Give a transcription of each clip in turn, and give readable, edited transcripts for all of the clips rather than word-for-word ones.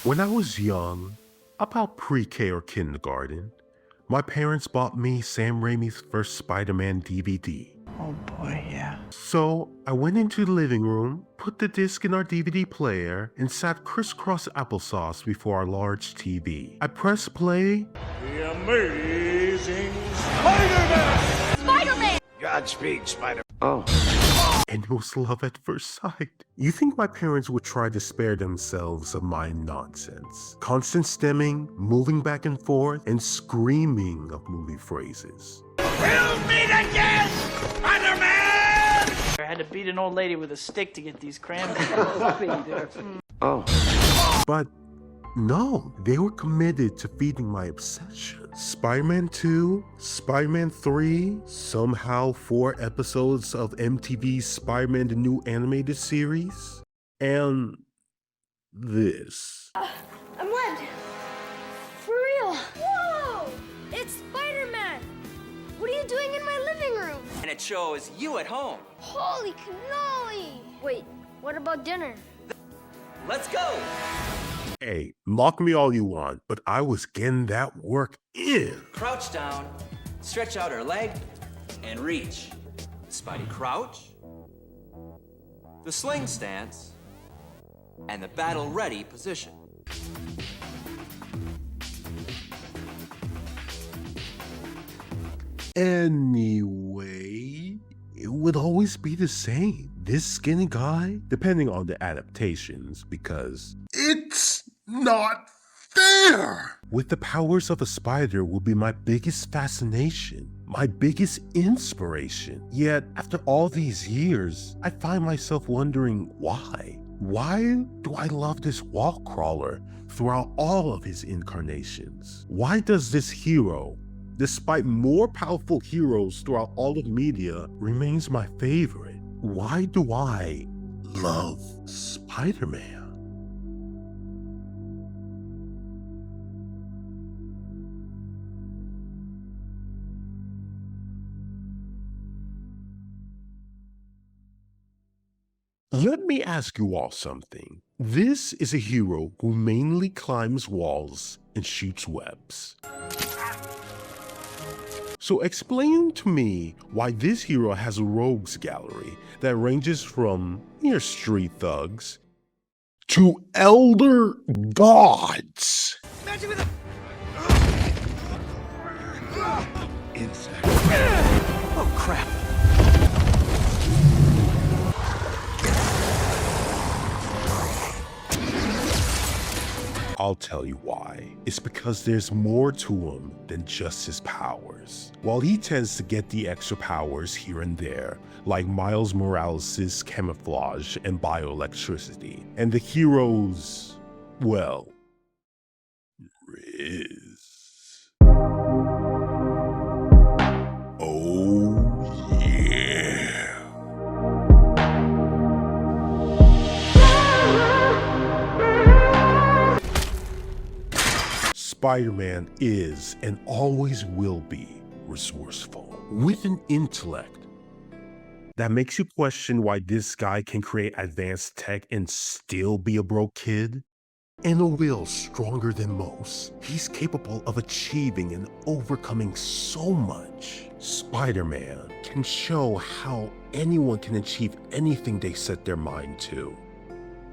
When I was young, about pre-K or kindergarten, my parents bought me Sam Raimi's first Spider-Man DVD. Oh boy, yeah. So I went into the living room, put the disc in our DVD player, and sat crisscross applesauce before our large TV. I pressed play. The Amazing Spider-Man! Spider-Man! Godspeed, Spider. And it was love at first sight. You think my parents would try to spare themselves of my nonsense? Constant stemming, moving back and forth, and screaming of movie phrases. We'll meet again, Spider-Man! I had to beat an old lady with a stick to get these cranberries. But no, they were committed to feeding my obsession. Spider-Man 2, Spider-Man 3, somehow 4 episodes of MTV's Spider-Man the New Animated Series, and this. I'm wet. For real. Whoa! It's Spider-Man! What are you doing in my living room? And it shows you at home. Holy cannoli! Wait, what about dinner? Let's go! Hey, mock me all you want, but I was getting that work in. Crouch down, stretch out her leg, and reach. Spidey crouch, the sling stance, and the battle ready position. Anyway, it would always be the same. This skinny guy, depending on the adaptations, because it's not fair! With the powers of a spider will be my biggest fascination, my biggest inspiration. Yet, after all these years, I find myself wondering why? Why do I love this wall crawler throughout all of his incarnations? Why does this hero, despite more powerful heroes throughout all of media, remains my favorite? Why do I love Spider-Man? Let me ask you all something. This is a hero who mainly climbs walls and shoots webs. So explain to me why this hero has a rogues gallery that ranges from mere street thugs to elder gods. Imagine with a... Insect. Oh, crap. I'll tell you why. It's because there's more to him than just his powers. While he tends to get the extra powers here and there, like Miles Morales' camouflage and bioelectricity, and the hero's, well, riz. Oh yeah. Spider-Man is and always will be resourceful, with an intellect that makes you question why this guy can create advanced tech and still be a broke kid. And a will stronger than most. He's capable of achieving and overcoming so much. Spider-Man can show how anyone can achieve anything they set their mind to.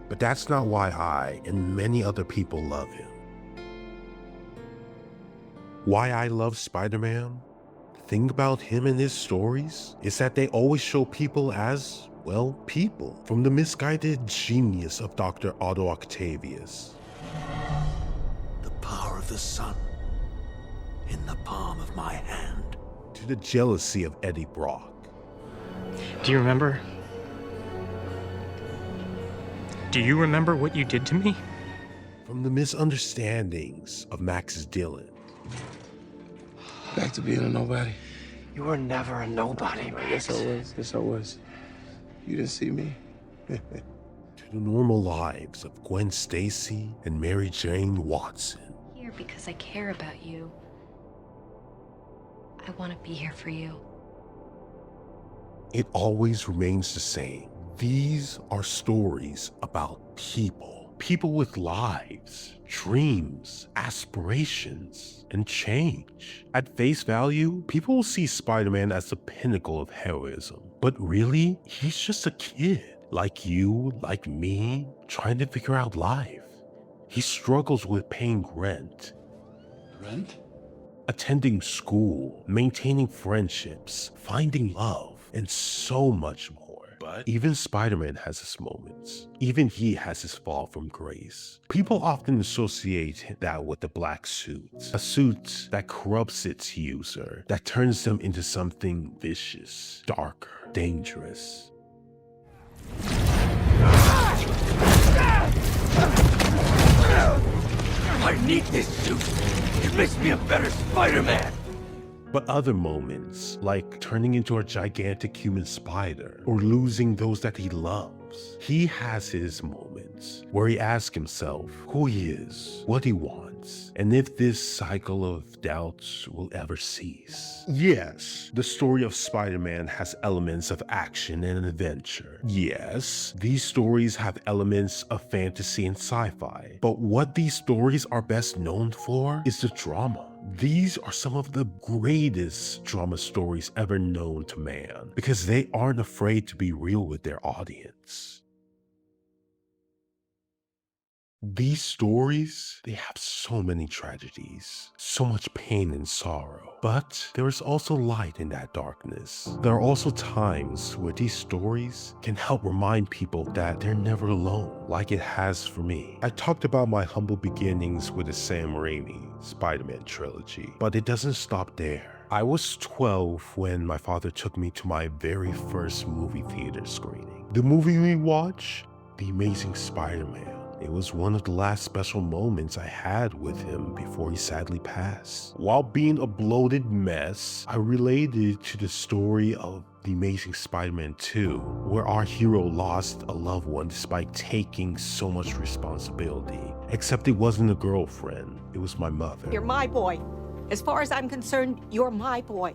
But that's not why I and many other people love him. Why I love Spider-Man? The thing about him and his stories is that they always show people as, well, people. From the misguided genius of Dr. Otto Octavius. The power of the sun in the palm of my hand. To the jealousy of Eddie Brock. Do you remember? Do you remember what you did to me? From the misunderstandings of Max Dillon. Back to being a nobody. You were never a nobody, Yes, I was. Yes, I was. You didn't see me. To the normal lives of Gwen Stacy and Mary Jane Watson. Here because I care about you. I want to be here for you. It always remains the same. These are stories about people. people with lives, dreams, aspirations, and change. At face value, people will see Spider-Man as the pinnacle of heroism. But really, he's just a kid, like you, like me, trying to figure out life. He struggles with paying rent. Rent? Attending school, maintaining friendships, finding love, and so much more. But even Spider-Man has his moments. Even he has his fall from grace. People often associate that with the black suit. A suit that corrupts its user, that turns them into something vicious, darker, dangerous. I need this suit. It makes me a better Spider-Man. But other moments, like turning into a gigantic human spider or losing those that he loves, he has his moments where he asks himself who he is, what he wants, and if this cycle of doubts will ever cease. Yes, the story of Spider-Man has elements of action and adventure. Yes, these stories have elements of fantasy and sci-fi. But what these stories are best known for is the drama. These are some of the greatest drama stories ever known to man because they aren't afraid to be real with their audience. These stories, they have so many tragedies, so much pain and sorrow, but there is also light in that darkness. There are also times where these stories can help remind people that they're never alone, like it has for me. I talked about my humble beginnings with the Sam Raimi Spider-Man trilogy, but it doesn't stop there. I was 12 when my father took me to my very first movie theater screening. The movie we watched, The Amazing Spider-Man. It was one of the last special moments I had with him before he sadly passed. While being a bloated mess, I related to the story of The Amazing Spider-Man 2, where our hero lost a loved one despite taking so much responsibility. Except it wasn't a girlfriend, it was my mother. You're my boy. As far as I'm concerned, you're my boy.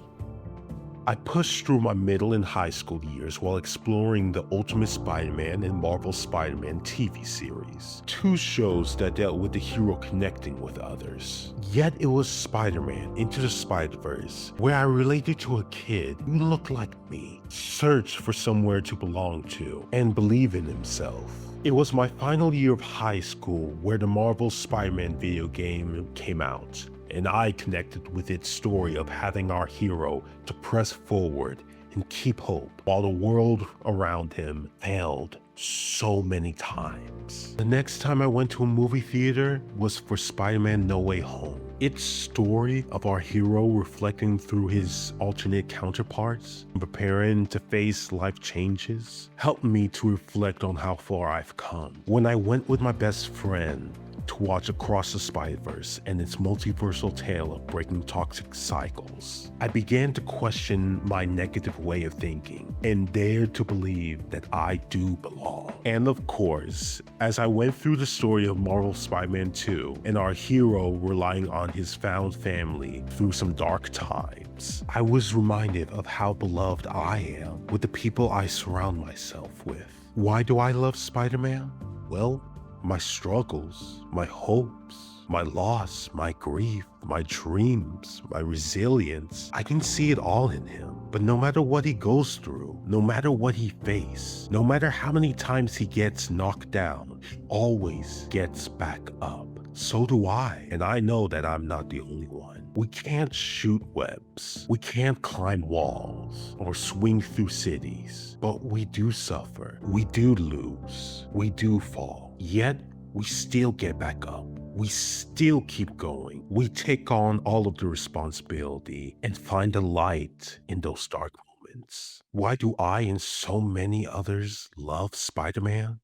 I pushed through my middle and high school years while exploring the Ultimate Spider-Man and Marvel Spider-Man TV series, two shows that dealt with the hero connecting with others. Yet it was Spider-Man Into the Spider-Verse, where I related to a kid who looked like me, searched for somewhere to belong to, and believe in himself. It was my final year of high school where the Marvel Spider-Man video game came out, and I connected with its story of having our hero to press forward and keep hope while the world around him failed so many times. The next time I went to a movie theater was for Spider-Man No Way Home. Its story of our hero reflecting through his alternate counterparts and preparing to face life changes helped me to reflect on how far I've come. When I went with my best friend to watch Across the Spider-Verse and its multiversal tale of breaking toxic cycles, I began to question my negative way of thinking and dared to believe that I do belong. And of course, as I went through the story of Marvel Spider-Man 2 and our hero relying on his found family through some dark times, I was reminded of how beloved I am with the people I surround myself with. Why do I love Spider-Man? Well, my struggles, my hopes, my loss, my grief, my dreams, my resilience, I can see it all in him. But no matter what he goes through, no matter what he faces, no matter how many times he gets knocked down, he always gets back up. So do I, and I know that I'm not the only one. We can't shoot webs, we can't climb walls, or swing through cities, but we do suffer, we do lose, we do fall. Yet, we still get back up. We still keep going. We take on all of the responsibility and find the light in those dark moments. Why do I and so many others love Spider-Man?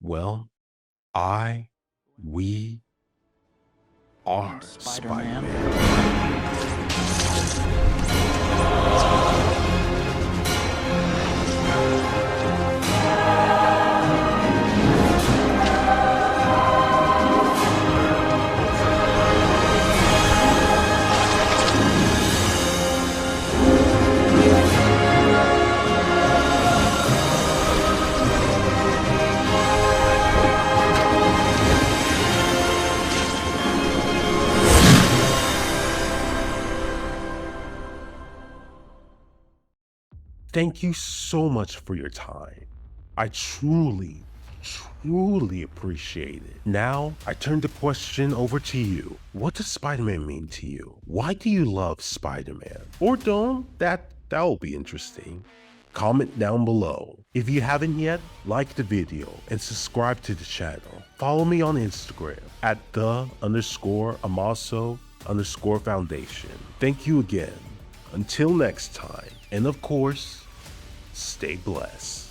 Well, we are Spider-Man. Thank you so much for your time. I truly appreciate it. Now, I turn the question over to you. What does Spider-Man mean to you? Why do you love Spider-Man? Or don't? That'll be interesting. Comment down below. If you haven't yet, like the video and subscribe to the channel. Follow me on Instagram at _Amaso_foundation. Thank you again. Until next time, and of course, stay blessed.